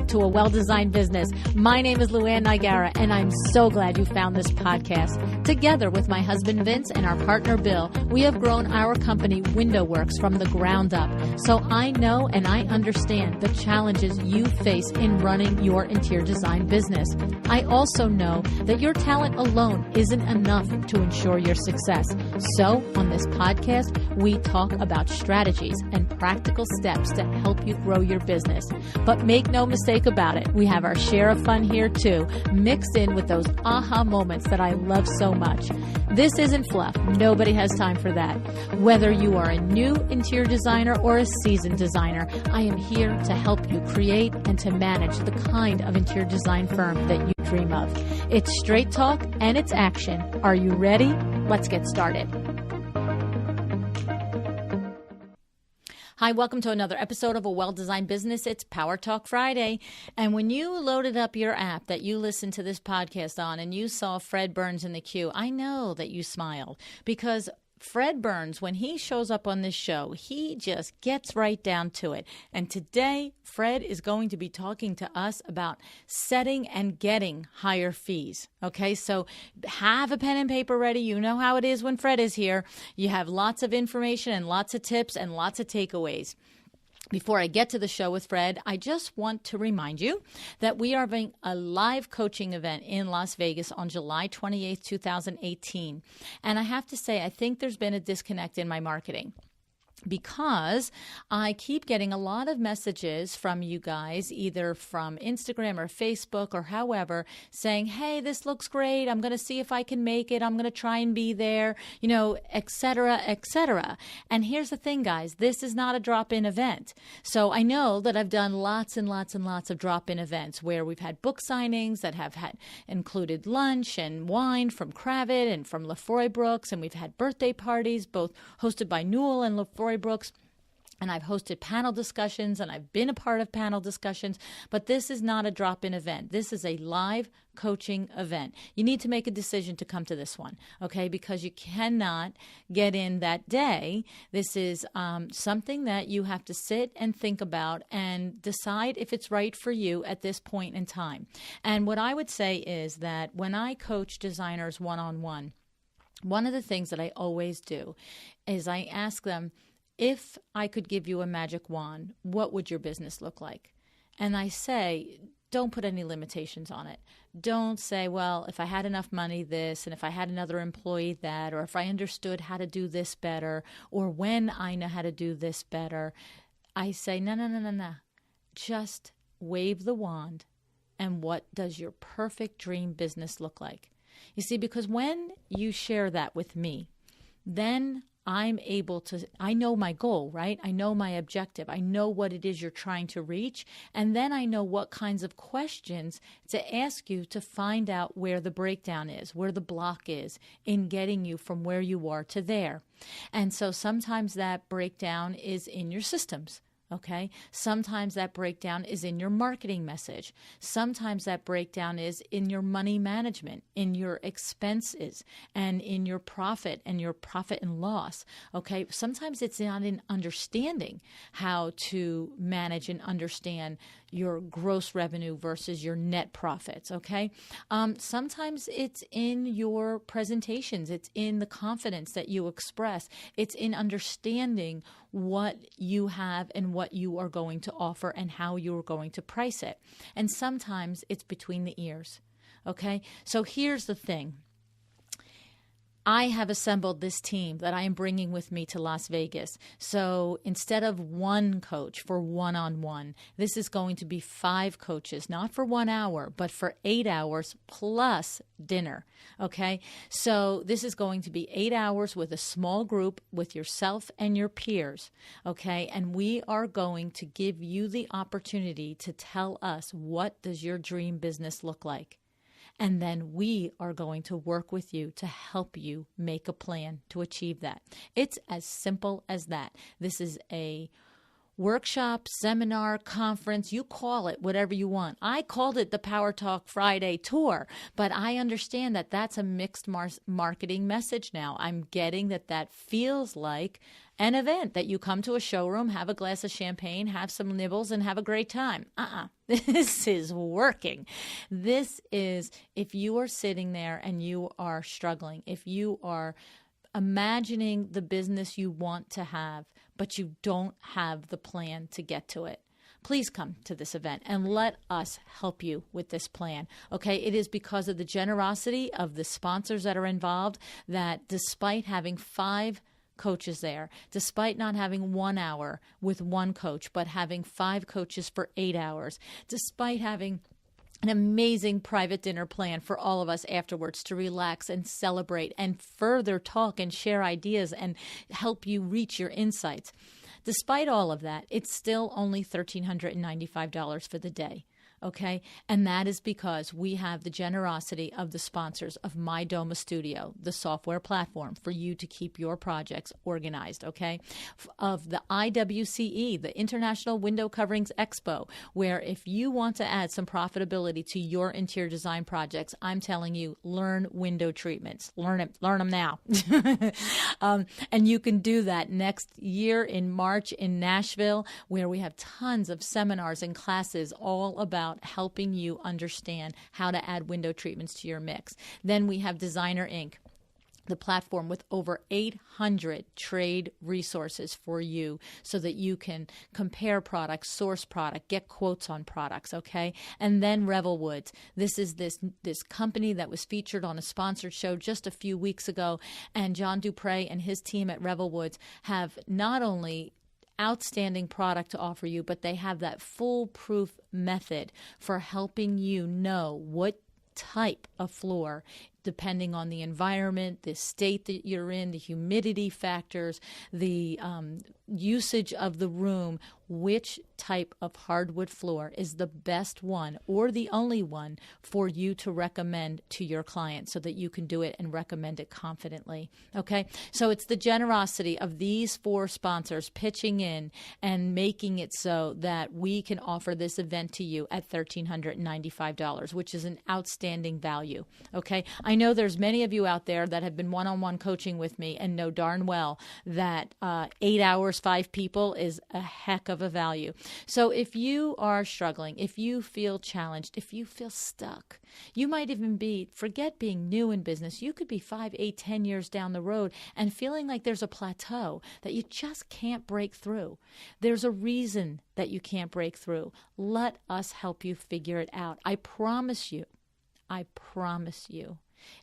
to A Well-Designed Business. My name is Luann Nigara, and I'm so glad you found this podcast. Together with my husband Vince and our partner Bill, we have grown our company Window Works from the ground up. So I know and I understand the challenges you face in running your interior design business. I also know that your talent alone isn't enough to ensure your success. So on this podcast, we talk about strategies and practical steps to help you grow your business. But make no mistake about it, we have our share of fun here too, mixed in with those aha moments that I love so much. This isn't fluff. Nobody has time for that. Whether you are a new interior designer or a seasoned designer, I am here to help you create and to manage the kind of interior design firm that you dream of. It's straight talk and it's action. Are you ready? Let's get started. Hi, welcome to another episode of A Well-Designed Business. It's Power Talk Friday. And when you loaded up your app that you listen to this podcast on and you saw Fred Berns in the queue, I know that you smiled because Fred Berns, when he shows up on this show, he just gets right down to it. And today, Fred is going to be talking to us about setting and getting higher fees. Okay, so have a pen and paper ready. You know how it is when Fred is here. You have lots of information and lots of tips and lots of takeaways. Before I get to the show with Fred, I just want to remind you that we are having a live coaching event in Las Vegas on July 28th, 2018. And I have to say, I think there's been a disconnect in my marketing, because I keep getting a lot of messages from you guys, either from Instagram or Facebook or however, saying, hey, this looks great. I'm going to see if I can make it. I'm going to try and be there, et cetera, et cetera. And here's the thing, guys. This is not a drop-in event. So I know that I've done lots and lots and lots of drop-in events where we've had book signings that have had included lunch and wine from Kravit and from Lefroy Brooks. And we've had birthday parties, both hosted by Newell and Lefroy Brooks, and I've hosted panel discussions and I've been a part of panel discussions, but this is not a drop-in event. This is a live coaching event. You need to make a decision to come to this one, okay, because you cannot get in that day. This is something that you have to sit and think about and decide if it's right for you at this point in time. And what I would say is that when I coach designers one-on-one, one of the things that I always do is I ask them, if I could give you a magic wand, what would your business look like? And I say, don't put any limitations on it. Don't say, well, if I had enough money, this, and if I had another employee, that, or if I understood how to do this better, or when I know how to do this better. I say, no. Just wave the wand, and what does your perfect dream business look like? You see, because when you share that with me, then I'm able to, I know my goal, right? I know my objective. I know what it is you're trying to reach. And then I know what kinds of questions to ask you to find out where the breakdown is, where the block is in getting you from where you are to there. And so sometimes that breakdown is in your systems. Okay. Sometimes that breakdown is in your marketing message. Sometimes that breakdown is in your money management, in your expenses, and in your profit and loss. Okay. Sometimes it's not in understanding how to manage and understand your gross revenue versus your net profits. Okay. Sometimes it's in your presentations. It's in the confidence that you express. It's in understanding what you have and what you are going to offer and how you are going to price it. And sometimes it's between the ears. Okay. So here's the thing. I have assembled this team that I am bringing with me to Las Vegas. So instead of one coach for one-on-one, this is going to be 5 coaches, not for 1 hour, but for 8 hours plus dinner. Okay. So this is going to be 8 hours with a small group with yourself and your peers. Okay. And we are going to give you the opportunity to tell us, what does your dream business look like? And then we are going to work with you to help you make a plan to achieve that. It's as simple as that. This is a workshop, seminar, conference, you call it whatever you want. I called it the Power Talk Friday Tour, but I understand that that's a mixed marketing message now. I'm getting that feels like an event that you come to a showroom, have a glass of champagne, have some nibbles, and have a great time. This is working. This is if you are sitting there and you are struggling, if you are imagining the business you want to have, but you don't have the plan to get to it. Please come to this event and let us help you with this plan. Okay, it is because of the generosity of the sponsors that are involved that despite having 5 coaches there, despite not having 1 hour with one coach, but having 5 coaches for 8 hours, despite having an amazing private dinner plan for all of us afterwards to relax and celebrate and further talk and share ideas and help you reach your insights. Despite all of that, it's still only $1,395 for the day. Okay. And that is because we have the generosity of the sponsors of My Doma Studio, the software platform for you to keep your projects organized. Okay. Of the IWCE, the International Window Coverings Expo, where if you want to add some profitability to your interior design projects, I'm telling you, learn window treatments. Learn them now. And you can do that next year in March in Nashville, where we have tons of seminars and classes all about helping you understand how to add window treatments to your mix. Then we have Designer Inc., the platform with over 800 trade resources for you so that you can compare products, source product, get quotes on products, okay? And then Revel Woods. This is this company that was featured on a sponsored show just a few weeks ago, and John Dupre and his team at Revel Woods have not only outstanding product to offer you, but they have that foolproof method for helping you know what type of floor, depending on the environment, the state that you're in, the humidity factors, the usage of the room, which type of hardwood floor is the best one or the only one for you to recommend to your client so that you can do it and recommend it confidently. Okay, so it's the generosity of these 4 sponsors pitching in and making it so that we can offer this event to you at $1,395, which is an outstanding value. Okay, I know there's many of you out there that have been one-on-one coaching with me and know darn well that 8 hours, 5 people is a heck of a value. So if you are struggling, if you feel challenged, if you feel stuck, you might even forget being new in business. You could be 5, 8, 10 years down the road and feeling like there's a plateau that you just can't break through. There's a reason that you can't break through. Let us help you figure it out. I promise you,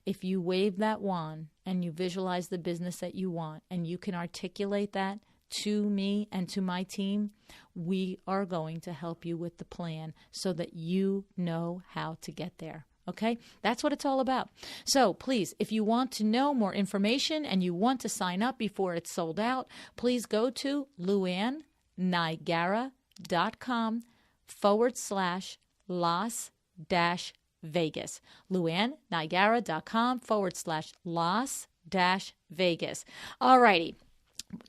if you wave that wand and you visualize the business that you want and you can articulate that to me and to my team, we are going to help you with the plan so that you know how to get there. Okay? That's what it's all about. So please, if you want to know more information and you want to sign up before it's sold out, please go to luannigara.com/Las-Vegas. luannigara.com/Las-Vegas. All righty.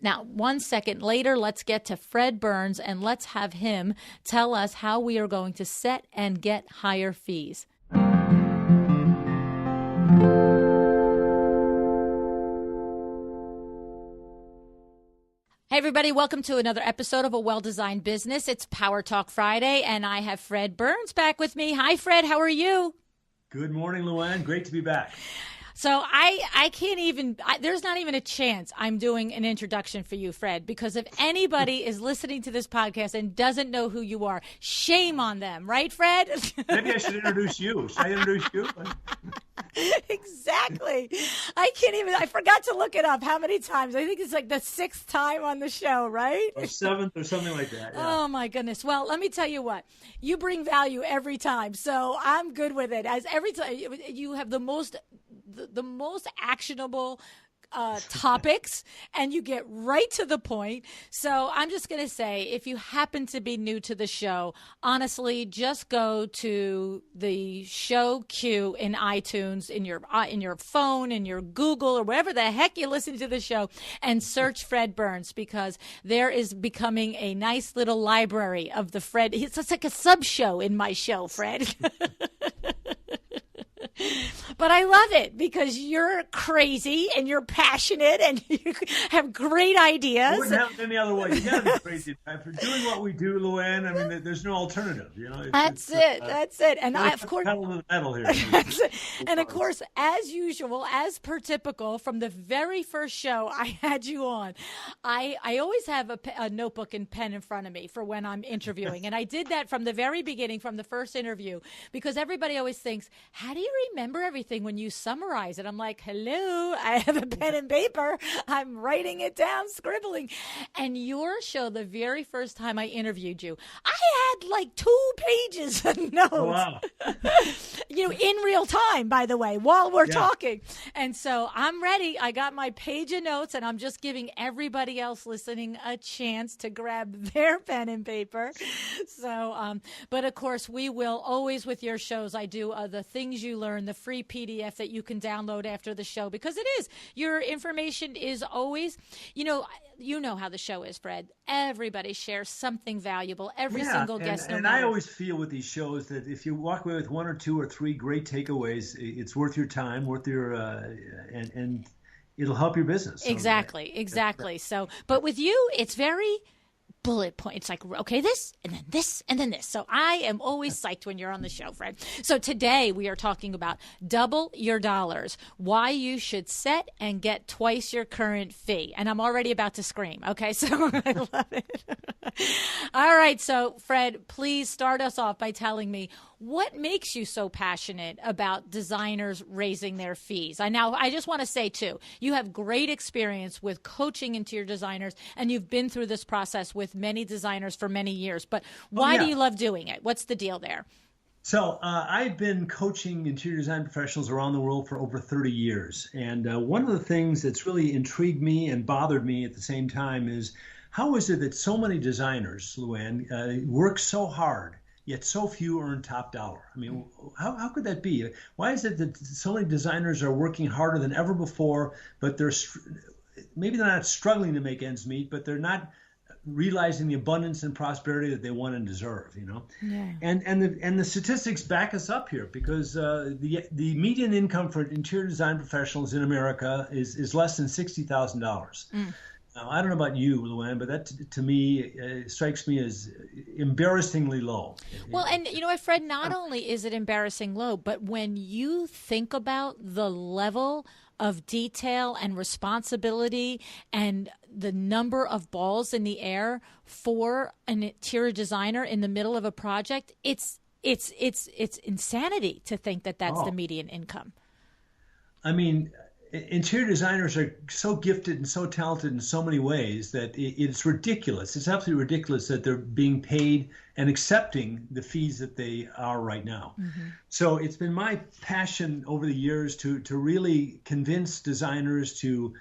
Now, 1 second later, let's get to Fred Berns and let's have him tell us how we are going to set and get higher fees. Hey, everybody. Welcome to another episode of A Well-Designed Business. It's Power Talk Friday, and I have Fred Berns back with me. Hi, Fred. How are you? Good morning, Luann. Great to be back. So I can't even, there's not even a chance I'm doing an introduction for you, Fred, because if anybody is listening to this podcast and doesn't know who you are, shame on them. Right, Fred? Maybe I should introduce you. Should I introduce you? Exactly. I forgot to look it up how many times. I think it's like the 6th time on the show, right? Or 7th or something like that. Yeah. Oh, my goodness. Well, let me tell you what. You bring value every time, so I'm good with it. As every time you have the most actionable topics, and you get right to the point. So I'm just going to say, if you happen to be new to the show, honestly, just go to the show queue in iTunes, in your phone, in your Google, or wherever the heck you listen to the show, and search Fred Berns, because there is becoming a nice little library of the Fred. It's like a sub-show in my show, Fred. But I love it because you're crazy and you're passionate and you have great ideas. It wouldn't happen any other way. You got to be crazy. For doing what we do, Luann, I mean, there's no alternative. You know, That's it. And I, of course, pedal to the metal here. And of course, as usual, as per typical, from the very first show I had you on, I always have a notebook and pen in front of me for when I'm interviewing. And I did that from the very beginning, from the first interview, because everybody always thinks, how do you remember everything when you summarize it? I'm like, hello, I have a pen and paper. I'm writing it down, scribbling. And your show, the very first time I interviewed you, I had like 2 pages of notes. Oh, wow. In real time, by the way, while we're talking. And so I'm ready. I got my page of notes, and I'm just giving everybody else listening a chance to grab their pen and paper. So, but of course, we will always, with your shows, I do the Things You Learn, the free PDF that you can download after the show, because it is, your information is always, you know how the show is, Fred. Everybody shares something valuable. Every single guest. And I always feel with these shows that if you walk away with 1 or 2 or 3 great takeaways, it's worth your time, worth your, and it'll help your business. Exactly. So, but with you, it's very bullet point. It's like, okay, this, and then this, and then this. So I am always psyched when you're on the show, Fred. So today we are talking about double your dollars, why you should set and get twice your current fee. And I'm already about to scream. Okay, so I love it. All right, so Fred, please start us off by telling me what makes you so passionate about designers raising their fees. I just want to say, too, you have great experience with coaching interior designers, and you've been through this process with many designers for many years. But why do you love doing it? What's the deal there? So I've been coaching interior design professionals around the world for over 30 years. And one of the things that's really intrigued me and bothered me at the same time is, how is it that so many designers, Luann, work so hard, yet so few earn top dollar? I mean, how could that be? Why is it that so many designers are working harder than ever before, but maybe they're not struggling to make ends meet, but they're not realizing the abundance and prosperity that they want and deserve, Yeah. And the statistics back us up here, because the median income for interior design professionals in America is less than $60,000. Now, I don't know about you, Luann, but that to me strikes me as embarrassingly low. Well, and you know what, Fred, not only is it embarrassing low, but when you think about the level of detail and responsibility and the number of balls in the air for an interior designer in the middle of a project, it's insanity to think that that's the median income. I mean, interior designers are so gifted and so talented in so many ways that it's ridiculous. It's absolutely ridiculous that they're being paid and accepting the fees that they are right now. Mm-hmm. So it's been my passion over the years to really convince designers to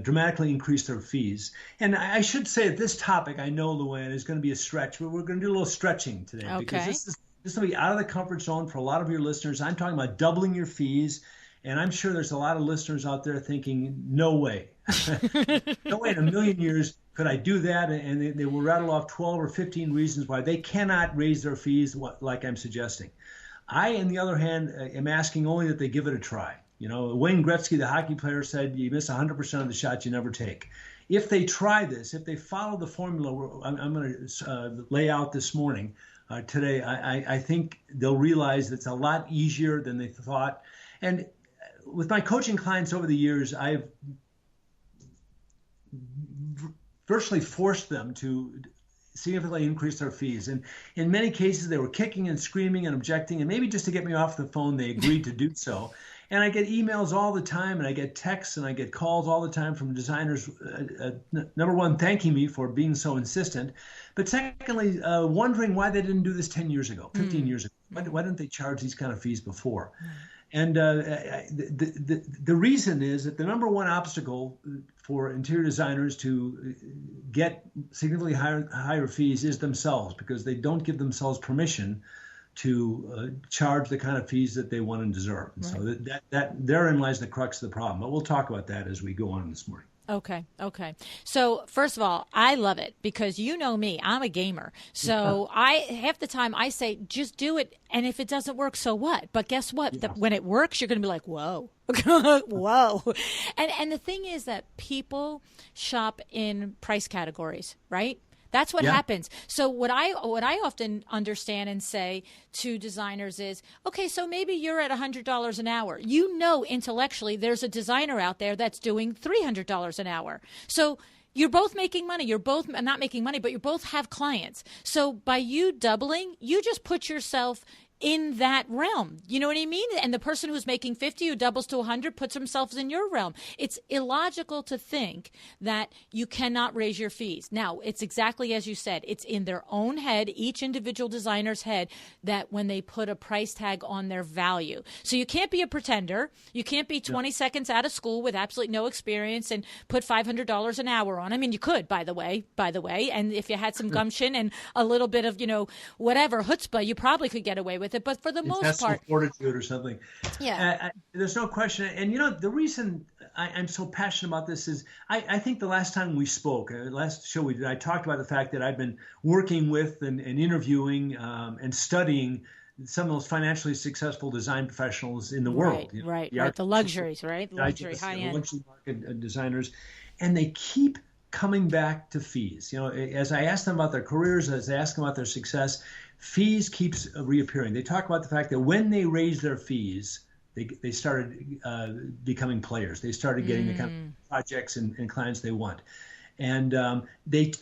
dramatically increase their fees. And I should say that this topic, I know, Luann, is going to be a stretch, but we're going to do a little stretching today. Okay. Because this is going to be out of the comfort zone for a lot of your listeners. I'm talking about doubling your fees. And I'm sure there's a lot of listeners out there thinking, no way. No way in a million years could I do that. And they will rattle off 12 or 15 reasons why they cannot raise their fees like I'm suggesting. I, on the other hand, am asking only that they give it a try. Wayne Gretzky, the hockey player, said you miss 100% of the shots you never take. If they try this, if they follow the formula I'm going to lay out this morning, today, I think they'll realize it's a lot easier than they thought. And with my coaching clients over the years, I've virtually forced them to significantly increase their fees. And in many cases, they were kicking and screaming and objecting, and maybe just to get me off the phone, they agreed to do so. And I get emails all the time, and I get texts, and I get calls all the time from designers, number one, thanking me for being so insistent, but secondly, wondering why they didn't do this 10 years ago, 15 years ago. Why didn't they charge these kind of fees before? And the reason is that the number one obstacle for interior designers to get significantly higher fees is themselves, because they don't give themselves permission to charge the kind of fees that they want and deserve. And so that therein lies the crux of the problem. But we'll talk about that as we go on this morning. Okay. So first of all, I love it because you know me, I'm a gamer. So half the time I say, just do it. And if it doesn't work, so what? But guess what? When it works, you're going to be like, whoa, whoa. And the thing is that people shop in price categories, right? That's what happens. So what I often understand and say to designers is, okay, so maybe you're at $100 an hour. You know, intellectually, there's a designer out there that's doing $300 an hour. So you're both making money. You're both not making money, but you both have clients. So by you doubling, you just put yourself in that realm. You know what I mean? And the person who's making 50, who doubles to 100, puts themselves in your realm. It's illogical to think that you cannot raise your fees. Now, it's exactly as you said. It's in their own head, each individual designer's head, that when they put a price tag on their value. So you can't be a pretender. You can't be 20 seconds out of school with absolutely no experience and put $500 an hour on. I mean, you could, by the way. And if you had some gumption and a little bit of, whatever, chutzpah, you probably could get away with it, but for the most part, fortitude or something. Yeah, there's no question. And the reason I'm so passionate about this is I think the last time we spoke, last show we did, I talked about the fact that I've been working with and interviewing and studying some of those financially successful design professionals in the world. Right. The luxuries, right? Luxury, high end, luxury market designers, and they keep coming back to fees. As I ask them about their careers, as I ask them about their success, fees keeps reappearing. They talk about the fact that when they raised their fees, they started becoming players. They started getting the kind of projects and clients they want. And they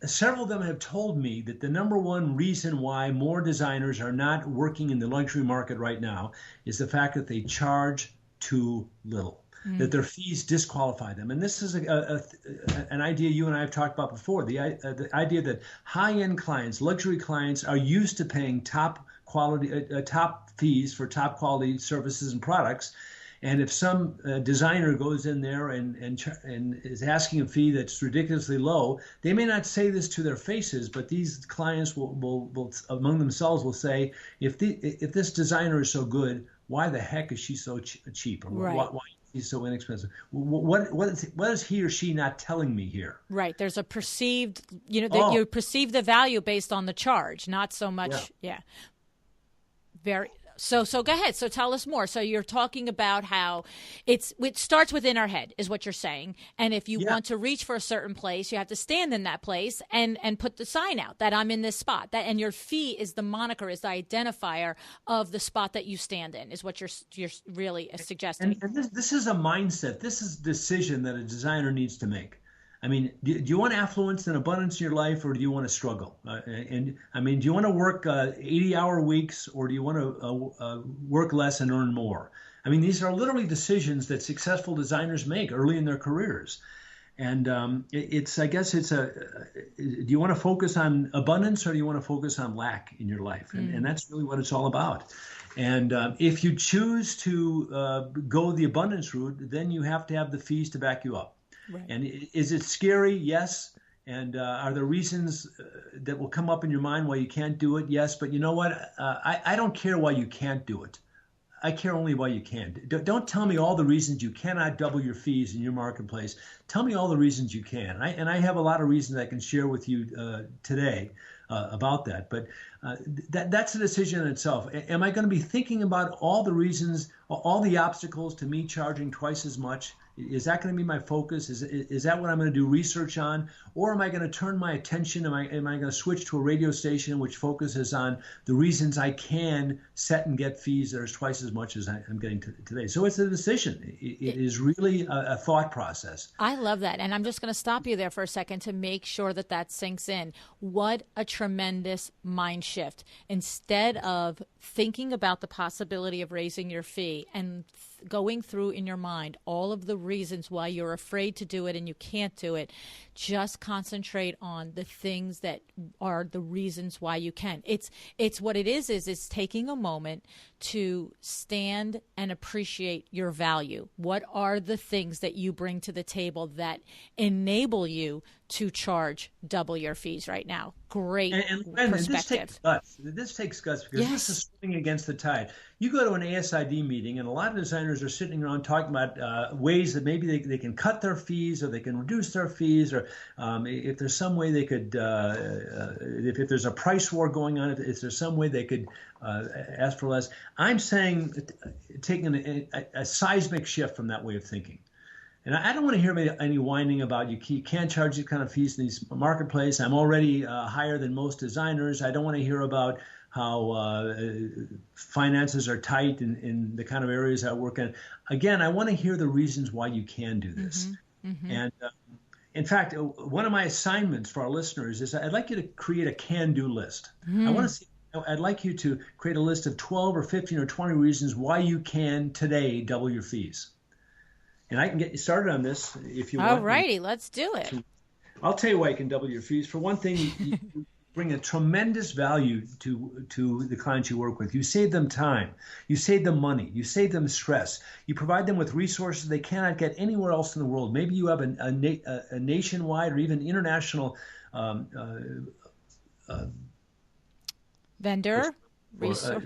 several of them have told me that the number one reason why more designers are not working in the luxury market right now is the fact that they charge too little. That their fees disqualify them. And this is an idea you and I have talked about before, the idea that high-end clients, luxury clients, are used to paying top fees for top quality services and products. And if some designer goes in there and is asking a fee that's ridiculously low, they may not say this to their faces, but these clients will among themselves will say, if this designer is so good, why the heck is she so cheap? Or why he's so inexpensive? What is he or she not telling me here? Right. There's a perceived, that you perceive the value based on the charge, not so much. Yeah. Very. So go ahead. So tell us more. So you're talking about how it starts within our head is what you're saying. And if you want to reach for a certain place, you have to stand in that place and put the sign out that I'm in this spot. And your fee is the moniker, is the identifier of the spot that you stand in, is what you're really suggesting. And this is a mindset. This is a decision that a designer needs to make. I mean, do you want affluence and abundance in your life, or do you want to struggle? Do you want to work 80-hour weeks, or do you want to work less and earn more? I mean, these are literally decisions that successful designers make early in their careers. And do you want to focus on abundance, or do you want to focus on lack in your life? And that's really what it's all about. And if you choose to go the abundance route, then you have to have the fees to back you up. Right. And is it scary? Yes. And are there reasons that will come up in your mind why you can't do it? Yes. But you know what? I don't care why you can't do it. I care only why you can. Don't tell me all the reasons you cannot double your fees in your marketplace. Tell me all the reasons you can. And I have a lot of reasons I can share with you today about that. But that's a decision in itself. Am I going to be thinking about all the reasons, all the obstacles to me charging twice as much? Is that going to be my focus? Is that what I'm going to do research on? Or am I going to turn my attention? Am I going to switch to a radio station which focuses on the reasons I can set and get fees that are twice as much as I'm getting today? So it's a decision. It is really a thought process. I love that. And I'm just going to stop you there for a second to make sure that sinks in. What a tremendous mind shift. Instead of thinking about the possibility of raising your fee and going through in your mind all of the reasons why you're afraid to do it and you can't do it, just concentrate on the things that are the reasons why you can. It's what it is it's taking a moment to stand and appreciate your value. What are the things that you bring to the table that enable you to charge double your fees right now? Great perspective. This takes guts because this is swimming against the tide. You go to an ASID meeting, and a lot of designers are sitting around talking about ways that maybe they can cut their fees, or they can reduce their fees, or if there's some way they could, if there's a price war going on, if there's some way they could ask for less. I'm saying taking a seismic shift from that way of thinking. And I don't want to hear any whining about you can't charge these kind of fees in these marketplace. I'm already higher than most designers. I don't want to hear about how finances are tight in the kind of areas I work in. Again, I want to hear the reasons why you can do this. Mm-hmm. And in fact, one of my assignments for our listeners is I'd like you to create a can-do list. I'd like you to create a list of 12 or 15 or 20 reasons why you can today double your fees. And I can get you started on this if you want. All righty, let's do it. I'll tell you why you can double your fees. For one thing, you bring a tremendous value to the clients you work with. You save them time. You save them money. You save them stress. You provide them with resources they cannot get anywhere else in the world. Maybe you have a nationwide or even international vendor. A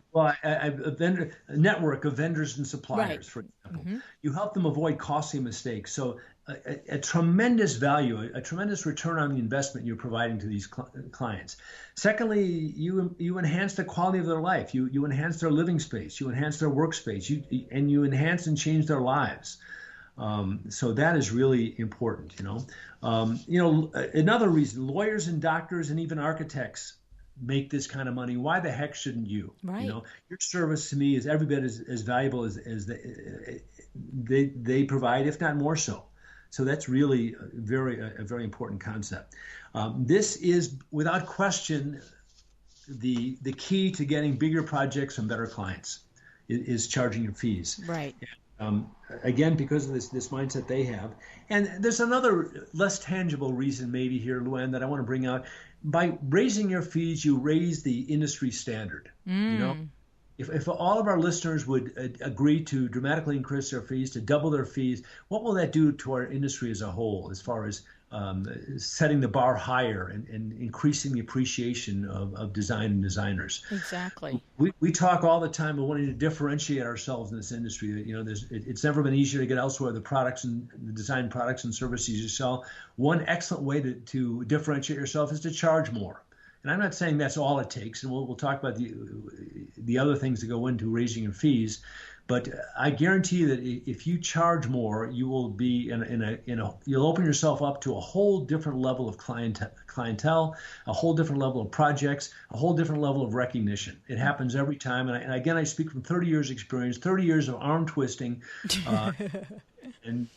network of vendors and suppliers, right, for example. Mm-hmm. You help them avoid costly mistakes. So a tremendous value, a tremendous return on the investment you're providing to these clients. Secondly, you enhance the quality of their life. You enhance their living space. You enhance their workspace. You enhance and change their lives. So that is really important. Another reason: lawyers and doctors and even architects make this kind of money. Why the heck shouldn't you? Right. Your service to me is every bit as valuable as they provide, if not more so. So that's really a very important concept. This is without question the key to getting bigger projects and better clients is charging your fees. Right. Again, because of this mindset they have. And there's another less tangible reason maybe here, Luann, that I want to bring out. By raising your fees, you raise the industry standard. If all of our listeners would agree to dramatically increase their fees, to double their fees, what will that do to our industry as a whole, as far as setting the bar higher and increasing the appreciation of design and designers? Exactly. We talk all the time about wanting to differentiate ourselves in this industry. It's never been easier to get elsewhere. The products and the design products and services you sell. One excellent way to differentiate yourself is to charge more. And I'm not saying that's all it takes, and we'll talk about the other things that go into raising your fees. But I guarantee you that if you charge more, you will be you'll open yourself up to a whole different level of clientele, a whole different level of projects, a whole different level of recognition. It happens every time. And again, I speak from 30 years experience, 30 years of arm twisting, and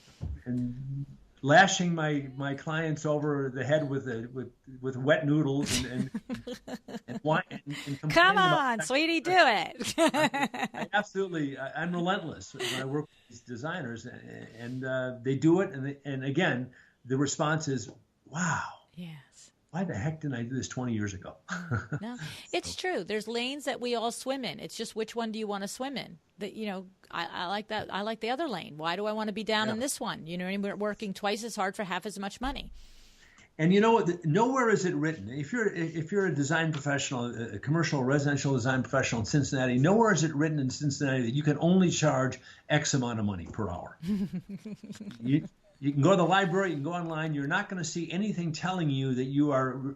lashing my clients over the head with wet noodles and wine. And come on, sweetie, do it. I'm relentless when I work with these designers, and they do it. And again, the response is, wow. Yes. Why the heck didn't I do this 20 years ago? No, it's true. There's lanes that we all swim in. It's just which one do you want to swim in? I like that. I like the other lane. Why do I want to be down in this one? We're working twice as hard for half as much money. And you know what? Nowhere is it written. If you're a design professional, a commercial residential design professional in Cincinnati, nowhere is it written in Cincinnati that you can only charge X amount of money per hour. You can go to the library, you can go online. You're not going to see anything telling you that you are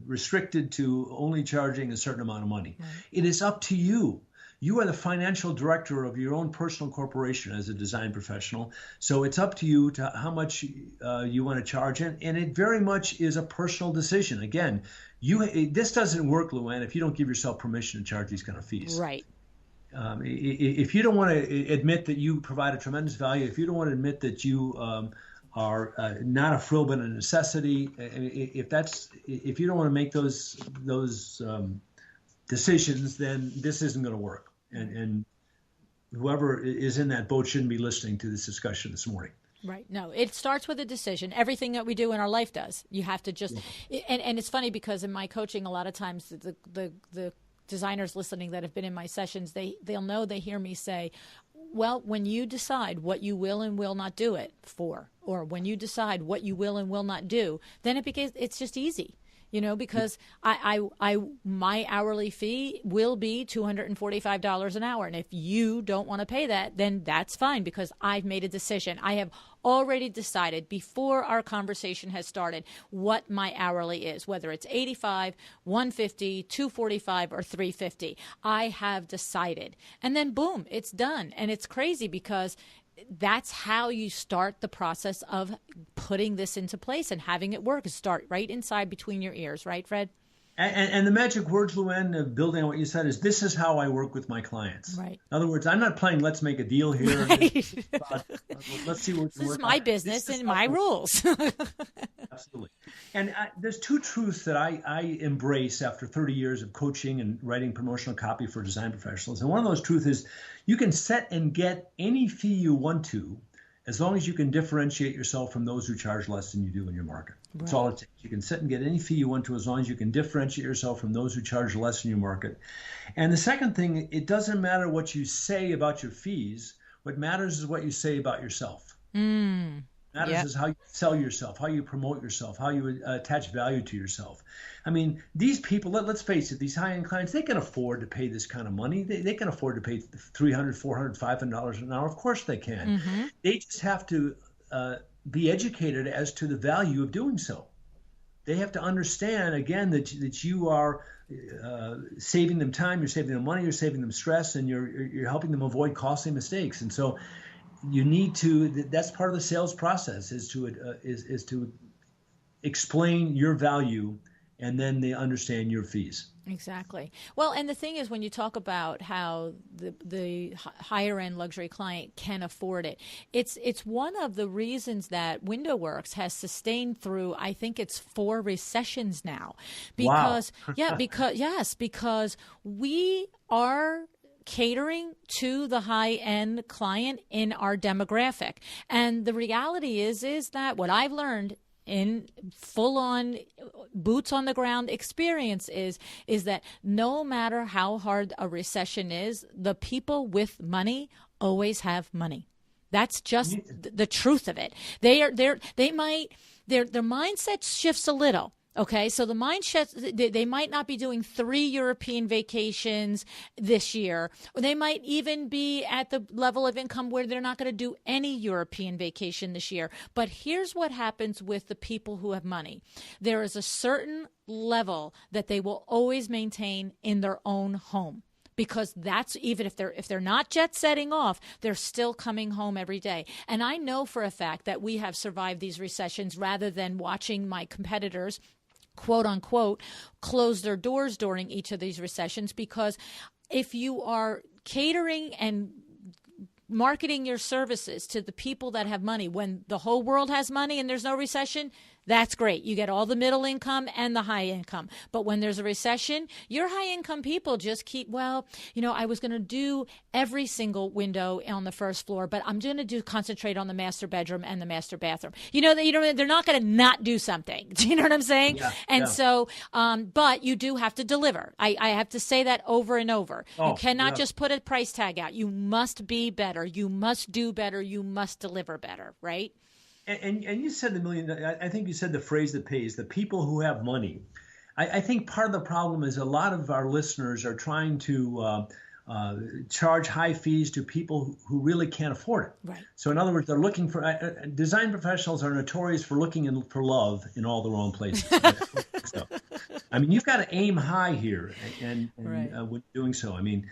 restricted to only charging a certain amount of money. Right. It is up to you. You are the financial director of your own personal corporation as a design professional. So it's up to you to how much you want to charge. And it very much is a personal decision. Again, this doesn't work, Luann, if you don't give yourself permission to charge these kind of fees. Right. If you don't want to admit that you provide a tremendous value, if you don't want to admit that you are not a frill but a necessity, if you don't want to make those decisions, then this isn't going to work. And whoever is in that boat shouldn't be listening to this discussion this morning. Right. No, it starts with a decision. Everything that we do in our life does. You have to just, and it's funny because in my coaching, a lot of times the designers listening that have been in my sessions, they'll know, they hear me say, well, when you decide what you will and will not do it for, or when you decide what you will and will not do, then it's just easy. Because my hourly fee will be $245 an hour. And if you don't want to pay that, then that's fine, because I've made a decision. I have already decided before our conversation has started what my hourly is, whether it's $85, $150, $245, or $350. I have decided. And then boom, it's done. And it's crazy because that's how you start the process of putting this into place and having it work. Start right inside between your ears, right, Fred? And the magic words, Luann, of building on what you said is, this is how I work with my clients. Right. In other words, I'm not playing let's make a deal here. Right. Let's see what this is my business and my rules. Absolutely. And there's two truths that I embrace after 30 years of coaching and writing promotional copy for design professionals. And one of those truths is, you can set and get any fee you want to, as long as you can differentiate yourself from those who charge less than you do in your market. Right. That's all it takes. You can set and get any fee you want to, as long as you can differentiate yourself from those who charge less in your market. And the second thing, it doesn't matter what you say about your fees. What matters is what you say about yourself. Matters is how you sell yourself, how you promote yourself, how you attach value to yourself. I mean, these people, let's face it, these high-end clients, they can afford to pay this kind of money. They can afford to pay $300, $400, $500 an hour. Of course they can. Mm-hmm. They just have to be educated as to the value of doing so. They have to understand, again, that you are saving them time, you're saving them money, you're saving them stress, and you're helping them avoid costly mistakes. And so you need to, that's part of the sales process, is to explain your value, and then they understand your fees. Exactly. Well, and the thing is, when you talk about how the higher end luxury client can afford it, it's one of the reasons that WindowWorks has sustained through, I think it's 4 recessions now. Because, wow. because we are catering to the high-end client in our demographic. And the reality is that what I've learned in full-on boots-on-the-ground experience is that no matter how hard a recession is, the people with money always have money. That's just the truth of it. Their mindset shifts a little. Okay, so the mindset, they might not be doing 3 European vacations this year, or they might even be at the level of income where they're not going to do any European vacation this year. But here's what happens with the people who have money. There is a certain level that they will always maintain in their own home. Because that's, even if they're not jet setting off, they're still coming home every day. And I know for a fact that we have survived these recessions rather than watching my competitors, quote unquote, close their doors during each of these recessions. Because if you are catering and marketing your services to the people that have money when the whole world has money and there's no recession, that's great. You get all the middle income and the high income. But when there's a recession, your high income people just keep, I was going to do every single window on the first floor, but I'm going to concentrate on the master bedroom and the master bathroom. They're not going to not do something. Do you know what I'm saying? Yeah, So, but you do have to deliver. I have to say that over and over. You cannot just put a price tag out. You must be better. You must do better. You must deliver better, right? And you said I think you said the phrase that pays, the people who have money. I think part of the problem is a lot of our listeners are trying to charge high fees to people who really can't afford it. Right. So in other words, they're looking for, design professionals are notorious for looking for love in all the wrong places. So, I mean, you've got to aim high here and right. When doing so. I mean,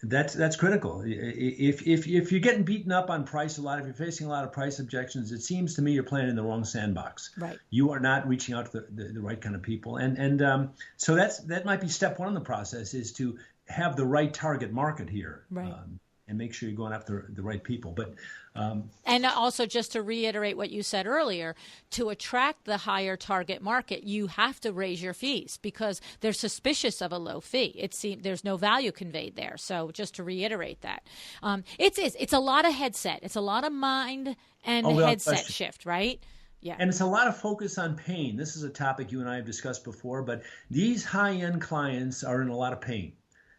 that's critical. If you're getting beaten up on price a lot, if you're facing a lot of price objections, it seems to me you're playing in the wrong sandbox. Right. You are not reaching out to the right kind of people. And so that might be step one in the process, is to have the right target market here. Right. and make sure you're going after the right people. But and also, just to reiterate what you said earlier, to attract the higher target market, you have to raise your fees because they're suspicious of a low fee. It seems there's no value conveyed there. So just to reiterate that, it's a lot of headset. It's a lot of mind and headset shift, right? Yeah. And it's a lot of focus on pain. This is a topic you and I have discussed before, but these high-end clients are in a lot of pain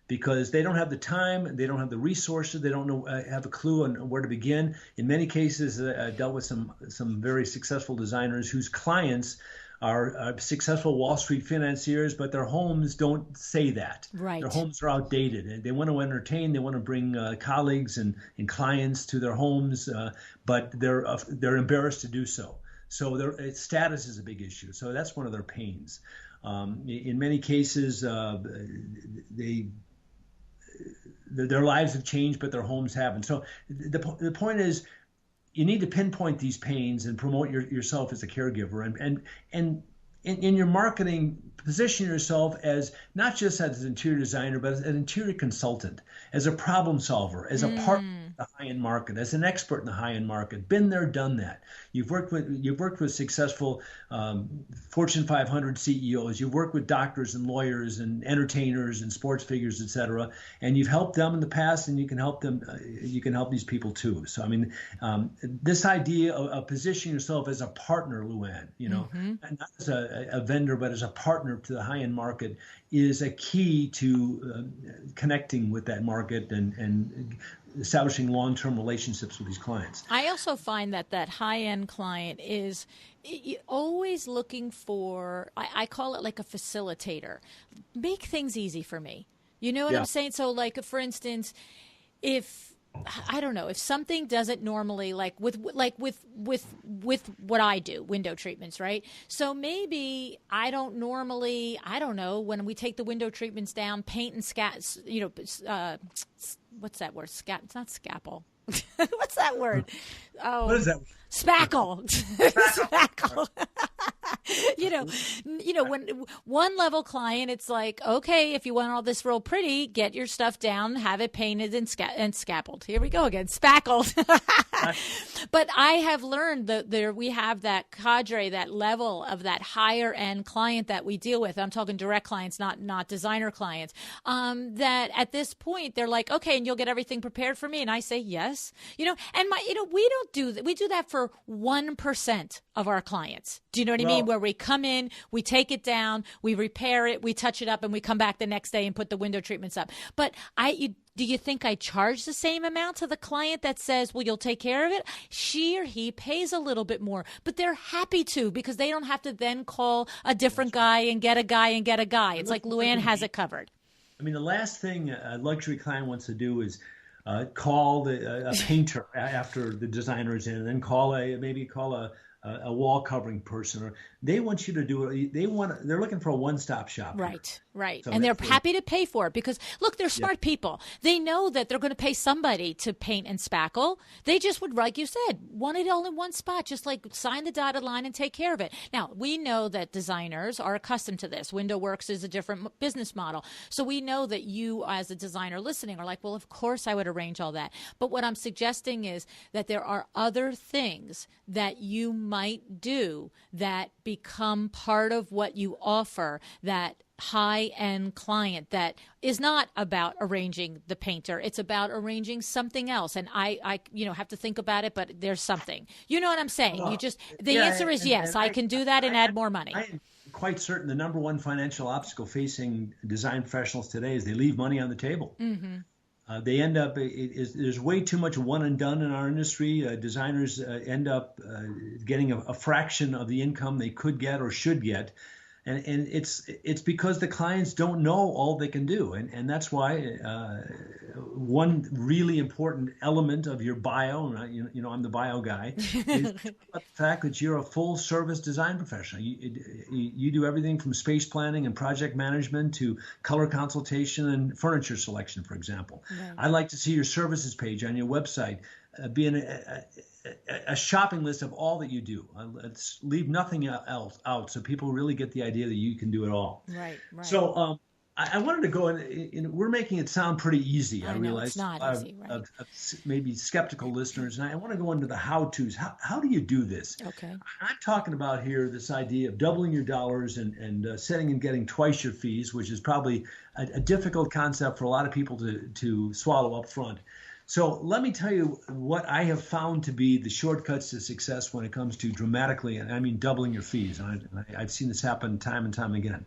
because they don't have the time, they don't have the resources, they don't know have a clue on where to begin. In many cases, I dealt with some very successful designers whose clients are successful Wall Street financiers, but their homes don't say that. Right. Their homes are outdated. And they want to entertain, they want to bring colleagues and clients to their homes, but they're embarrassed to do so. So their status is a big issue. So that's one of their pains. In many cases, their lives have changed, but their homes haven't. So the point is, you need to pinpoint these pains and promote yourself as a caregiver, and in your marketing, position yourself as not just as an interior designer, but as an interior consultant, as a problem solver, as a partner in the high-end market, as an expert in the high-end market. Been there, done that. You've worked with successful Fortune 500 CEOs. You've worked with doctors and lawyers and entertainers and sports figures, et cetera, and you've helped them in the past, and you can help them. You can help these people too. So I mean, this idea of positioning yourself as a partner, Luann, and not as a vendor, but as a partner to the high-end market, is a key to connecting with that market and establishing long-term relationships with these clients. I also find that high-end client is always looking for, I call it like a facilitator. Make things easy for me. You know what I'm saying? So like, for instance, if something doesn't normally, with what I do, window treatments, right? So maybe I don't normally, when we take the window treatments down, paint and what's that word? It's not scalpel. What's that word? Oh, what is that? Spackle. Spackle. When one level client, it's like, okay, if you want all this real pretty, get your stuff down, have it painted and scalpeled. Here we go again, spackled. But I have learned that we have that cadre, that level of that higher end client that we deal with. I'm talking direct clients, not designer clients. That at this point they're like, okay, and you'll get everything prepared for me, and I say yes. And we don't do that. We do that for 1% of our clients. Do you know what I mean? Where we come in, we take it down, we repair it, we touch it up, and we come back the next day and put the window treatments up. But do you think I charge the same amount to the client that says, well, you'll take care of it? She or he pays a little bit more, but they're happy to, because they don't have to then call a different guy and get a guy and get a guy. It's like Luann has it covered. I mean, the last thing a luxury client wants to do is call a painter after the designer is in, and then call a wall covering person, or they want you to do it. They're looking for a one-stop shop. Right. So, and they're happy to pay for it because, look, they're smart people. They know that they're going to pay somebody to paint and spackle. They just would, like you said, want it all in one spot, just like sign the dotted line and take care of it. Now, we know that designers are accustomed to this. WindowWorks is a different business model. So we know that you, as a designer listening, are like, well, of course I would arrange all that. But what I'm suggesting is that there are other things that you might do that become part of what you offer, that high-end client that is not about arranging the painter. It's about arranging something else. And I have to think about it, but there's something. You know what I'm saying? The answer is yes, I can do that and add more money. I am quite certain the number one financial obstacle facing design professionals today is they leave money on the table. Mm-hmm. They end up, there's way too much one and done in our industry. Designers end up getting a fraction of the income they could get or should get. And it's because the clients don't know all they can do. And that's why one really important element of your bio, and I'm the bio guy, is the fact that you're a full service design professional. You do everything from space planning and project management to color consultation and furniture selection, for example. Right. I'd like to see your services page on your website being a shopping list of all that you do. Let's leave nothing else out so people really get the idea that you can do it all. Right. So I wanted to go in. We're making it sound pretty easy. I know it's realize not a lot easy, right? of maybe skeptical listeners, and I want to go into the how-tos. How do you do this? Okay. I'm talking about here this idea of doubling your dollars and setting and getting twice your fees, which is probably a difficult concept for a lot of people to swallow up front. So let me tell you what I have found to be the shortcuts to success when it comes to dramatically, and I mean doubling your fees. And I've seen this happen time and time again.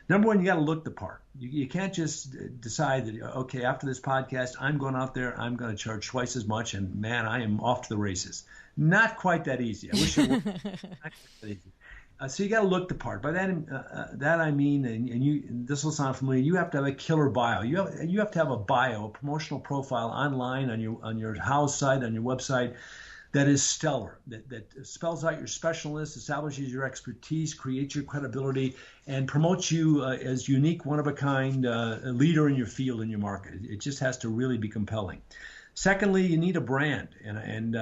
Number one, you got to look the part. You can't just decide that, okay, after this podcast, I'm going out there, I'm going to charge twice as much, and man, I am off to the races. Not quite that easy. I wish it were. Not quite that easy. So you got to look the part. By that I mean, and this will sound familiar. You have to have a killer bio. You have to have a bio, a promotional profile online on your house site, on your website, that is stellar, that spells out your specialness, establishes your expertise, creates your credibility, and promotes you as unique, one-of-a-kind leader in your field, in your market. It just has to really be compelling. Secondly, you need a brand. And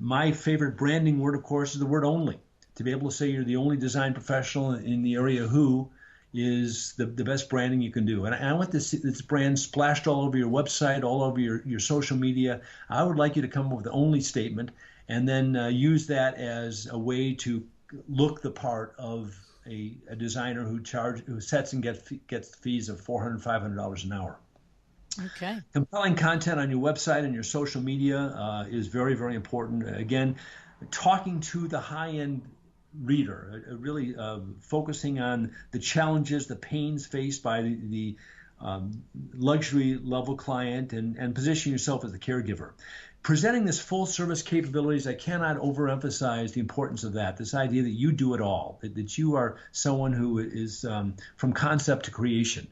my favorite branding word, of course, is the word only. To be able to say you're the only design professional in the area who is the best branding you can do. And I want this brand splashed all over your website, all over your social media. I would like you to come up with the only statement and then use that as a way to look the part of a designer who sets and gets fees of $400, $500 an hour. Okay. Compelling content on your website and your social media is very, very important. Again, talking to the high-end reader, really focusing on the challenges, the pains faced by the luxury level client and positioning yourself as the caregiver. Presenting this full service capabilities, I cannot overemphasize the importance of that, this idea that you do it all, that you are someone who is from concept to creation.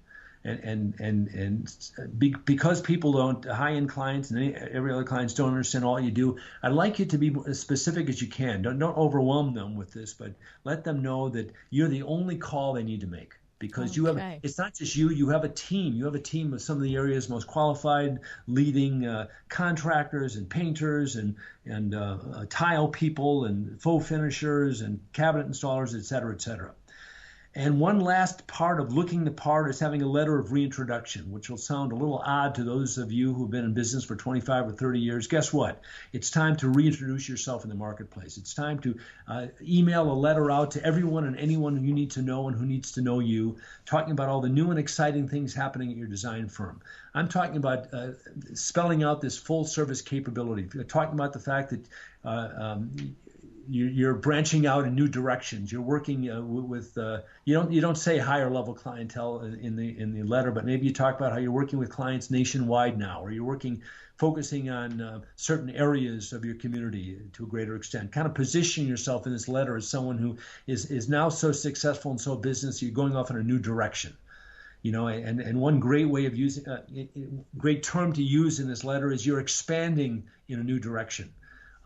Because people don't, high-end clients and every other clients don't understand all you do, I'd like you to be as specific as you can. Don't overwhelm them with this, but let them know that you're the only call they need to make. Because you have, it's not just you have a team. You have a team of some of the area's most qualified leading contractors and painters and tile people and faux finishers and cabinet installers, et cetera, et cetera. And one last part of looking the part is having a letter of reintroduction, which will sound a little odd to those of you who've been in business for 25 or 30 years. Guess what? It's time to reintroduce yourself in the marketplace. It's time to email a letter out to everyone and anyone you need to know and who needs to know you, talking about all the new and exciting things happening at your design firm. I'm talking about spelling out this full service capability, talking about the fact that you're branching out in new directions. You're working with you don't say higher level clientele in the letter, but maybe you talk about how you're working with clients nationwide now, or you're focusing on certain areas of your community to a greater extent. Kind of positioning yourself in this letter as someone who is now so successful and so business, you're going off in a new direction. And one great way of using great term to use in this letter is you're expanding in a new direction.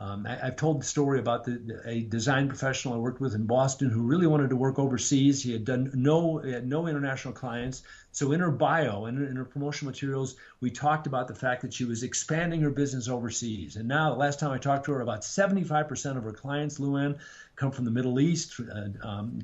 I've told the story about a design professional I worked with in Boston who really wanted to work overseas. He had no international clients. So in her bio and in her promotional materials, we talked about the fact that she was expanding her business overseas. And now, the last time I talked to her, about 75% of her clients, Luann, come from the Middle East,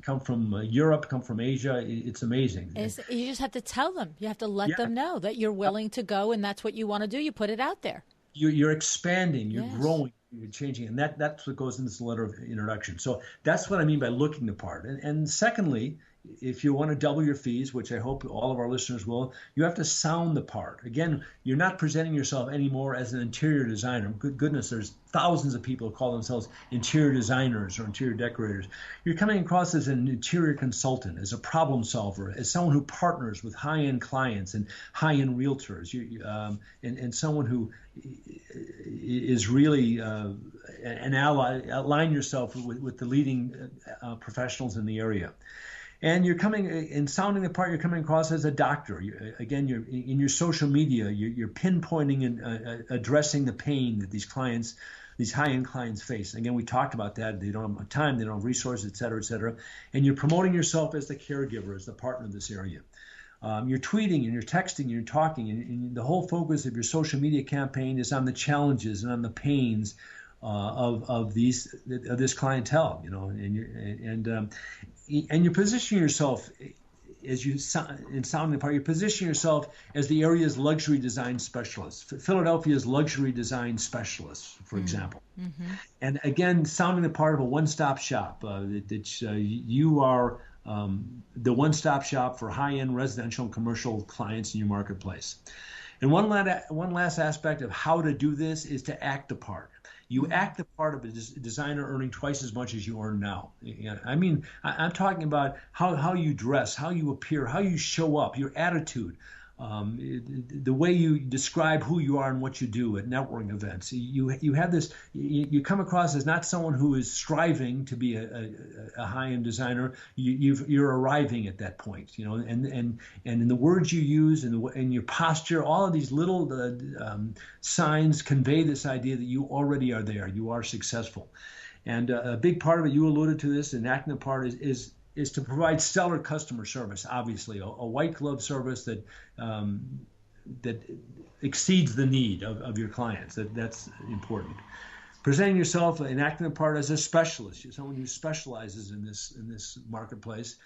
come from Europe, come from Asia. It's amazing. You just have to tell them. You have to let them know that you're willing to go and that's what you want to do. You put it out there. You're expanding, you're growing, you're changing, and that's what goes in this letter of introduction. So that's what I mean by looking the part. And secondly, if you want to double your fees, which I hope all of our listeners will, you have to sound the part. Again, you're not presenting yourself anymore as an interior designer. Good goodness, there's thousands of people who call themselves interior designers or interior decorators. You're coming across as an interior consultant, as a problem solver, as someone who partners with high-end clients and high-end realtors, and someone who is really an ally. Align yourself with the leading professionals in the area. And you're coming in sounding the part. You're coming across as a doctor. You're in your social media. You're pinpointing and addressing the pain that these high-end clients face. Again, we talked about that. They don't have time. They don't have resources, et cetera, et cetera. And you're promoting yourself as the caregiver, as the partner in this area. You're tweeting and you're texting and you're talking, and the whole focus of your social media campaign is on the challenges and on the pains of this clientele, and you're positioning yourself as you in sounding the part, you position yourself as the area's luxury design specialist, Philadelphia's luxury design specialist, for example. Mm-hmm. And again, sounding the part of a one-stop shop. You are the one-stop shop for high-end residential and commercial clients in your marketplace. And one last aspect of how to do this is to act the part. You act the part of a designer earning twice as much as you earn now. I mean, I'm talking about how you dress, how you appear, how you show up, your attitude, the way you describe who you are and what you do at networking events. You have this. You come across as not someone who is striving to be a high-end designer. You're arriving at that point. And in the words you use and your posture, all of these little signs convey this idea that you already are there. You are successful, and a big part of it, you alluded to this, and acting the part is to provide stellar customer service, obviously, a white glove service that exceeds the need of your clients. That's important. Presenting yourself and acting the part as a specialist, someone who specializes in this marketplace.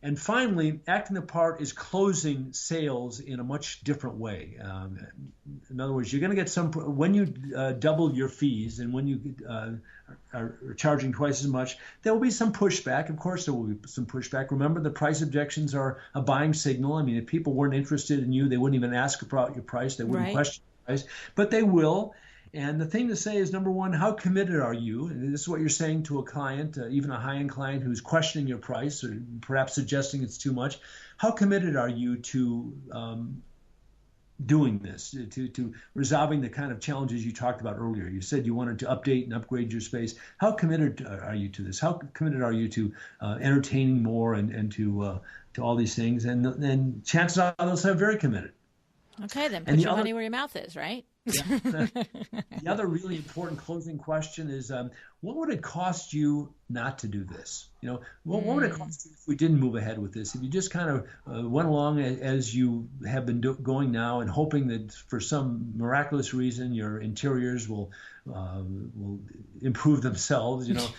And finally, acting the part is closing sales in a much different way. In other words, you're going to get when you double your fees and when you are charging twice as much, there will be some pushback. Of course, there will be some pushback. Remember, the price objections are a buying signal. I mean, if people weren't interested in you, they wouldn't even ask about your price. They wouldn't question your price, but they will. And the thing to say is, number one, how committed are you? And this is what you're saying to a client, even a high-end client who's questioning your price or perhaps suggesting it's too much. How committed are you to doing this, to resolving the kind of challenges you talked about earlier? You said you wanted to update and upgrade your space. How committed are you to this? How committed are you to entertaining more and to all these things? And chances are they'll very committed. Okay, then put your money where your mouth is, right? Yeah. The other really important closing question is, what would it cost you not to do this? What would it cost you if we didn't move ahead with this? If you just kind of went along as you have been going now and hoping that for some miraculous reason your interiors will improve themselves, the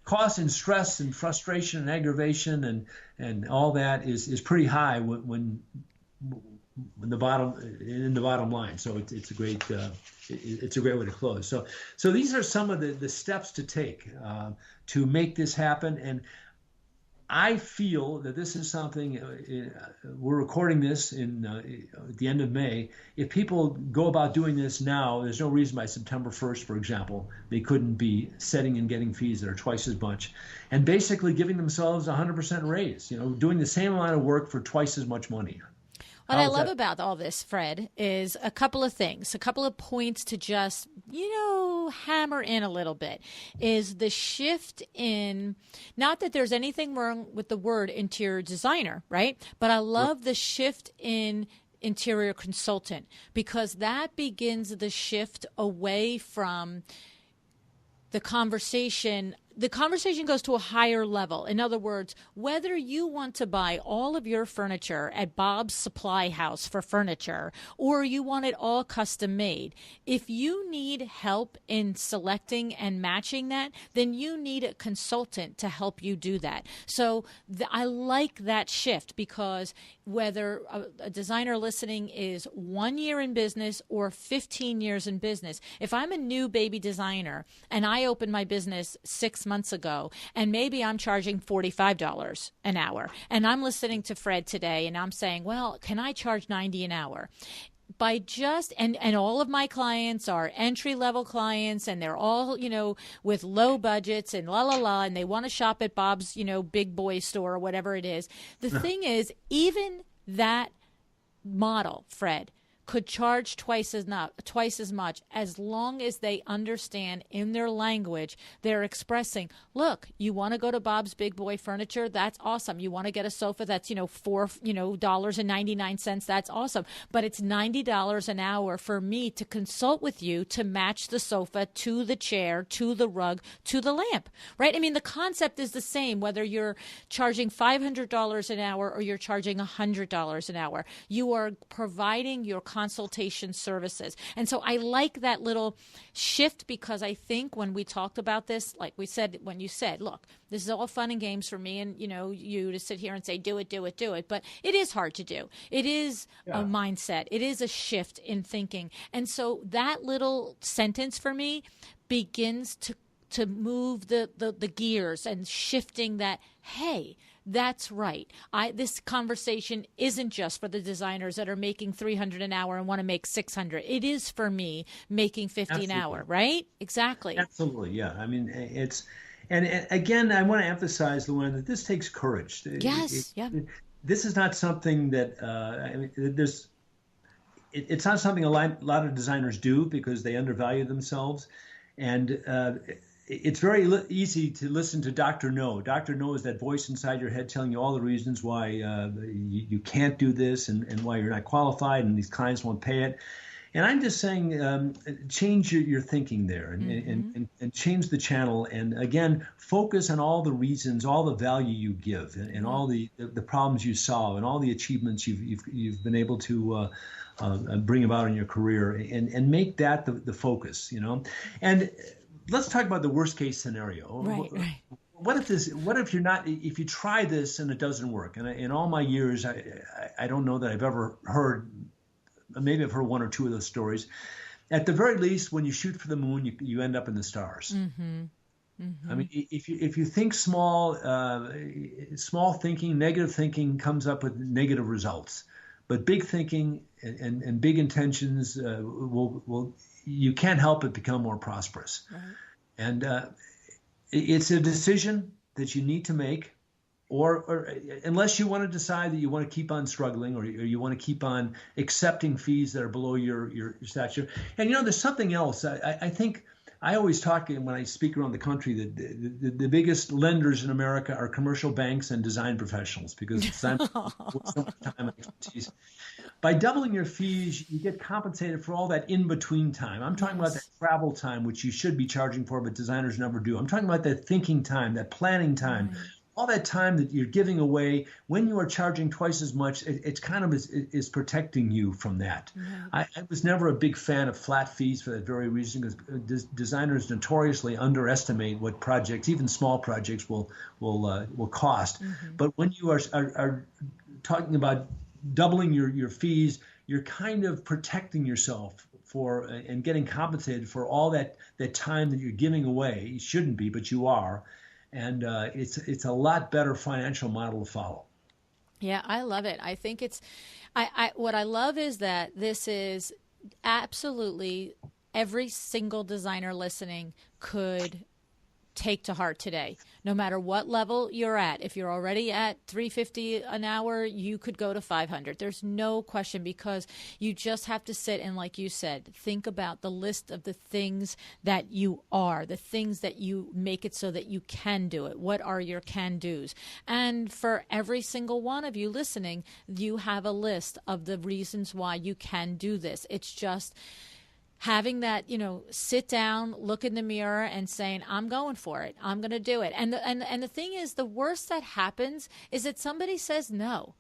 cost and stress and frustration and aggravation and all that is pretty high when the bottom line. So it's a great way to close. So these are some of the steps to take to make this happen. And I feel that this is something, we're recording this at the end of May. If people go about doing this now, there's no reason by September 1st, for example, they couldn't be setting and getting fees that are twice as much and basically giving themselves a 100% raise, doing the same amount of work for twice as much money. What I love about all this, Fred, is a couple of things, a couple of points to just, hammer in a little bit, is the shift in, not that there's anything wrong with the word interior designer, right? But I love the shift in interior consultant, because that begins the shift away from the conversation. The conversation goes to a higher level. In other words, whether you want to buy all of your furniture at Bob's Supply House for furniture or you want it all custom made, if you need help in selecting and matching that, then you need a consultant to help you do that. So I like that shift, because whether a designer listening is 1 year in business or 15 years in business, if I'm a new baby designer and I open my business 6 months ago, and maybe I'm charging $45 an hour, and I'm listening to Fred today, and I'm saying, well, can I charge $90 an hour? By just, and all of my clients are entry-level clients, and they're all, with low budgets and and they want to shop at Bob's, big boy store or whatever it is. The thing is, even that model, Fred, could charge twice as much, as long as they understand in their language they're expressing, look, you want to go to Bob's Big Boy Furniture? That's awesome. You want to get a sofa that's, $4.99? That's awesome. But it's $90 an hour for me to consult with you to match the sofa to the chair, to the rug, to the lamp, right? I mean, the concept is the same, whether you're charging $500 an hour or you're charging $100 an hour. You are providing your consultation services. And so I like that little shift, because I think when we talked about this, like we said, when you said, look, this is all fun and games for me and, you to sit here and say, do it, do it, do it. But it is hard to do. It is a mindset. It is a shift in thinking. And so that little sentence for me begins to move the gears and shifting that, hey, that's right. This conversation isn't just for the designers that are making $300 an hour and want to make $600. It is for me making $50 an hour, right? Exactly. Absolutely, yeah. I mean, and again, I want to emphasize, Luann, that this takes courage. Yes, This is not something that it's not something a lot of designers do because they undervalue themselves, and it's very easy to listen to Dr. No. Dr. No is that voice inside your head telling you all the reasons why you can't do this and why you're not qualified and these clients won't pay it. And I'm just saying, change your thinking there and change the channel. And again, focus on all the reasons, all the value you give, and all the problems you solve, and all the achievements you've been able to bring about in your career, and make that the focus. And let's talk about the worst case scenario. Right. What if you try this and it doesn't work? And in all my years, I don't know that I've ever heard. Maybe I've heard one or two of those stories. At the very least, when you shoot for the moon, you end up in the stars. I mean, if you think small thinking, negative thinking comes up with negative results. But big thinking and big intentions you can't help but become more prosperous. Right. And it's a decision that you need to make. Or unless you want to decide that you want to keep on struggling, or you want to keep on accepting fees that are below your stature. And there's something else. I think I always talk when I speak around the country that the biggest lenders in America are commercial banks and design professionals, because design so much time and expertise. By doubling your fees, you get compensated for all that in-between time. I'm talking about that travel time, which you should be charging for, but designers never do. I'm talking about that thinking time, that planning time. Right. All that time that you're giving away when you are charging twice as much, it's kind of is protecting you from that. Yeah. I was never a big fan of flat fees for that very reason, because designers notoriously underestimate what projects, even small projects, will cost. But when you are talking about doubling your fees, you're kind of protecting yourself for and getting compensated for all that time that you're giving away. You shouldn't be, but you are. And it's a lot better financial model to follow. Yeah, I love it. I think what I love is that this is absolutely every single designer listening could take to heart today, no matter what level you're at. If you're already at $350 an hour, you could go to $500. There's no question, because you just have to sit and, like you said, think about the list of the things that you are, the things that you make it so that you can do it. What are your can-dos? And for every single one of you listening, you have a list of the reasons why you can do this. It's just having that, sit down, look in the mirror and saying, I'm going for it. I'm going to do it. And the thing is, the worst that happens is that somebody says no.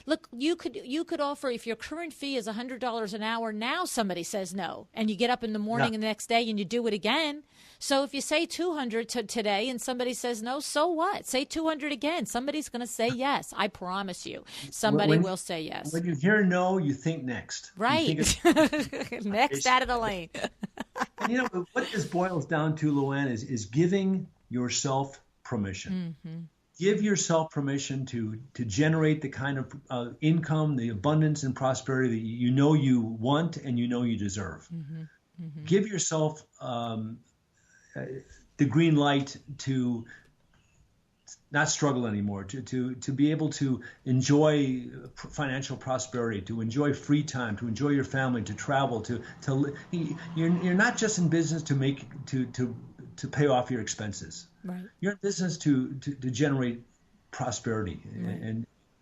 Look, you could offer, if your current fee is $100 an hour, now somebody says no, and you get up in the morning and the next day and you do it again. So if you say $200 today and somebody says no, so what? Say $200 again. Somebody's going to say yes. I promise you. Somebody will say yes. When you hear no, you think next. Right. Next out of the lane. And what this boils down to, Luann, is giving yourself permission. Give yourself permission to generate the kind of income, the abundance and prosperity that you want and you deserve. Give yourself the green light to not struggle anymore, to be able to enjoy financial prosperity, to enjoy free time, to enjoy your family, to travel, you're not just in business to pay off your expenses. Right. You're in business to generate prosperity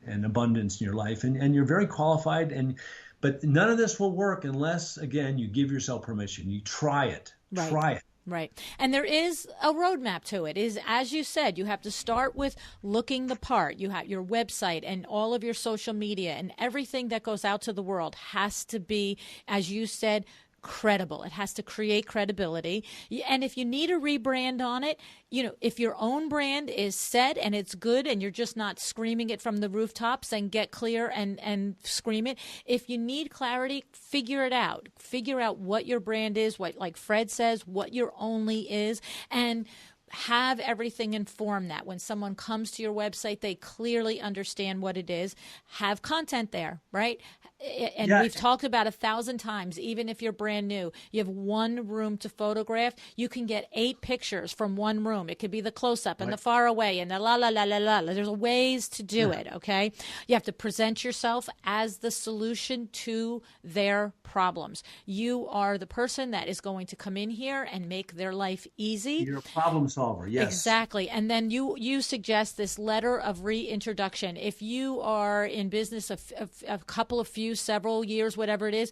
and abundance in your life, and you're very qualified. But none of this will work unless, again, you give yourself permission. You try it. Right. Try it. Right. And there is a roadmap to it. Is, as you said, you have to start with looking the part. You have your website and all of your social media and everything that goes out to the world has to be, as you said, credible. It has to create credibility. And if you need a rebrand on it, if your own brand is set and it's good and you're just not screaming it from the rooftops, then get clear and scream it. If you need clarity, figure it out. Figure out what your brand is, what, like Fred says, what your only is, and have everything inform that. When someone comes to your website, they clearly understand what it is. Have content there, right? And we've talked about 1,000 times, even if you're brand new, you have one room to photograph, you can get 8 pictures from one room. It could be the close-up and the far away and the la. There's ways to do it, okay? You have to present yourself as the solution to their problems. You are the person that is going to come in here and make their life easy. You're a problem solver, yes. Exactly. And then you suggest this letter of reintroduction. If you are in business a couple of several years, whatever it is,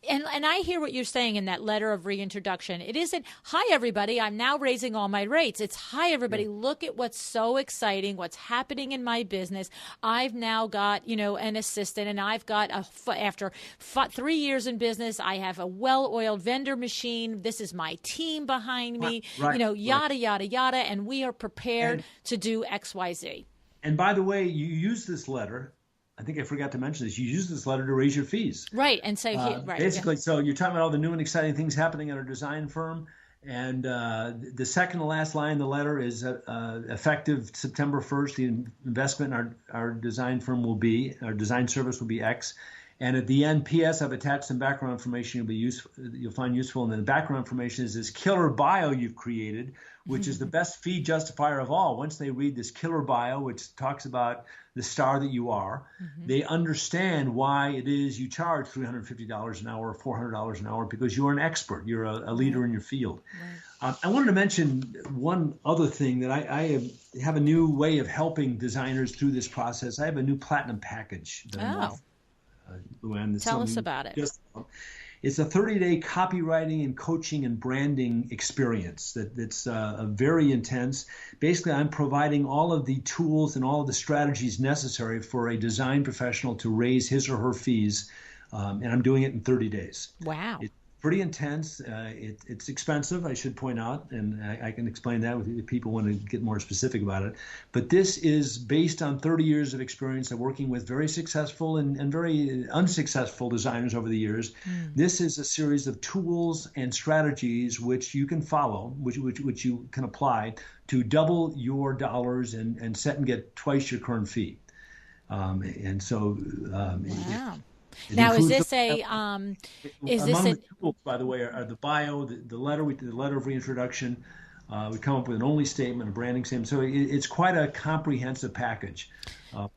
and I hear what you're saying in that letter of reintroduction. It isn't, hi, everybody, I'm now raising all my rates. It's, hi, everybody, look at what's so exciting, what's happening in my business. I've now got, an assistant, and I've got, after 3 years in business, I have a well-oiled vendor machine. This is my team behind me, yada, yada, and we are prepared to do X, Y, Z. And by the way, you use this letter, I think I forgot to mention this, you use this letter to raise your fees. Right, and say, basically, so you're talking about all the new and exciting things happening at our design firm, and the second to last line in the letter is effective September 1st, the investment in our design firm will be, our design service will be X. And at the end, P.S. I've attached some background information you'll find useful. And then the background information is this killer bio you've created, which is the best fee justifier of all. Once they read this killer bio, which talks about the star that you are, they understand why it is you charge $350 an hour or $400 an hour, because you're an expert. You're a leader in your field. Right. I wanted to mention one other thing, that I have a new way of helping designers through this process. I have a new platinum package that I'm offering. Luann, tell us about it. It's a 30-day copywriting and coaching and branding experience that's very intense. Basically, I'm providing all of the tools and all of the strategies necessary for a design professional to raise his or her fees, and I'm doing it in 30 days. Wow. It's pretty intense. It's expensive, I should point out, and I can explain that if people want to get more specific about it. But this is based on 30 years of experience of working with very successful and very unsuccessful designers over the years. This is a series of tools and strategies which you can follow, which you can apply to double your dollars and set and get twice your current fee. Wow. It now, is this among the tools, by the way, are the bio, the letter of reintroduction. We come up with an only statement, a branding statement. So it's quite a comprehensive package. So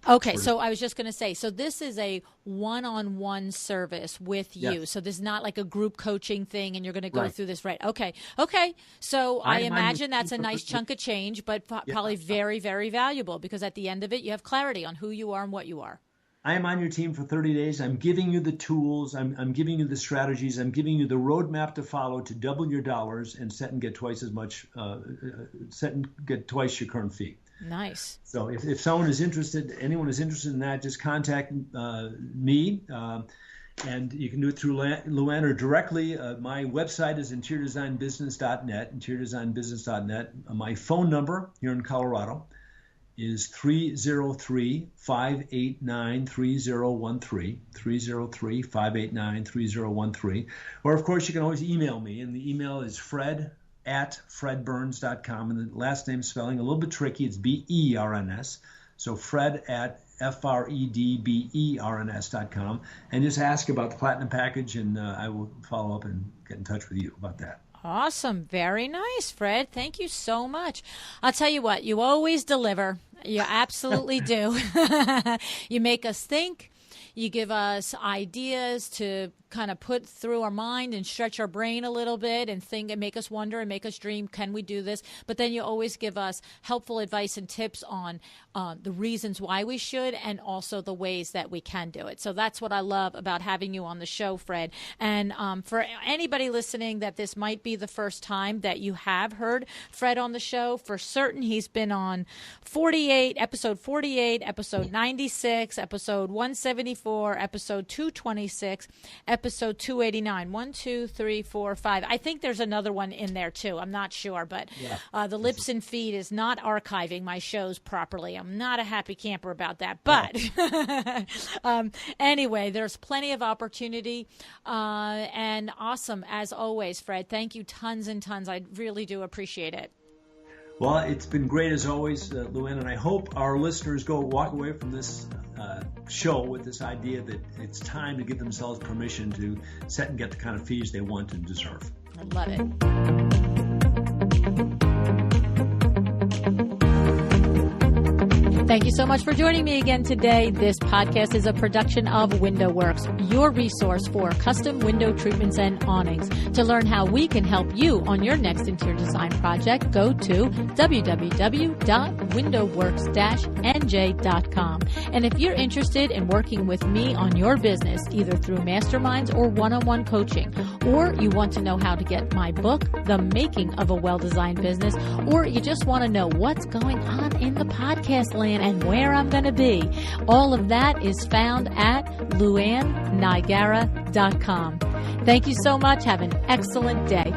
I was just going to say, so this is a one-on-one service with you. Yes. So this is not like a group coaching thing, and you're going to go through this, right? Okay. So I imagine that's a nice chunk of change, but probably very, very valuable, because at the end of it, you have clarity on who you are and what you are. I am on your team for 30 days. I'm giving you the tools. I'm giving you the strategies. I'm giving you the roadmap to follow to double your dollars and set and get twice your current fee. Nice. So if anyone is interested in that, just contact me. And you can do it through Luann or directly. My website is interiordesignbusiness.net. My phone number here in Colorado is 303-589-3013, 303-589-3013. Or, of course, you can always email me, and the email is fred@fredberns.com, and the last name spelling a little bit tricky. It's B-E-R-N-S, so fred@fredberns.com, and just ask about the Platinum Package, and I will follow up and get in touch with you about that. Awesome. Very nice, Fred. Thank you so much. I'll tell you what, you always deliver. You absolutely do. You make us think. You give us ideas to kind of put through our mind and stretch our brain a little bit and think and make us wonder and make us dream, can we do this? But then you always give us helpful advice and tips on the reasons why we should and also the ways that we can do it. So that's what I love about having you on the show, Fred. And for anybody listening that this might be the first time that you have heard Fred on the show, for certain he's been on episode 48, episode 96, episode 174, episode 226, episode 289. 1, 2, 3, 4, 5. I think there's another one in there too. I'm not sure, but the Lips and Feed is not archiving my shows properly. I'm not a happy camper about that. But anyway, there's plenty of opportunity and awesome as always, Fred. Thank you tons and tons. I really do appreciate it. Well, it's been great as always, Luann, and I hope our listeners walk away from this show with this idea that it's time to give themselves permission to set and get the kind of fees they want and deserve. I love it. Thank you so much for joining me again today. This podcast is a production of WindowWorks, your resource for custom window treatments and awnings. To learn how we can help you on your next interior design project, go to www.windowworks-nj.com. And if you're interested in working with me on your business, either through masterminds or one-on-one coaching, or you want to know how to get my book, The Making of a Well-Designed Business, or you just want to know what's going on in the podcast land and where I'm going to be, all of that is found at luannigara.com. Thank you so much. Have an excellent day.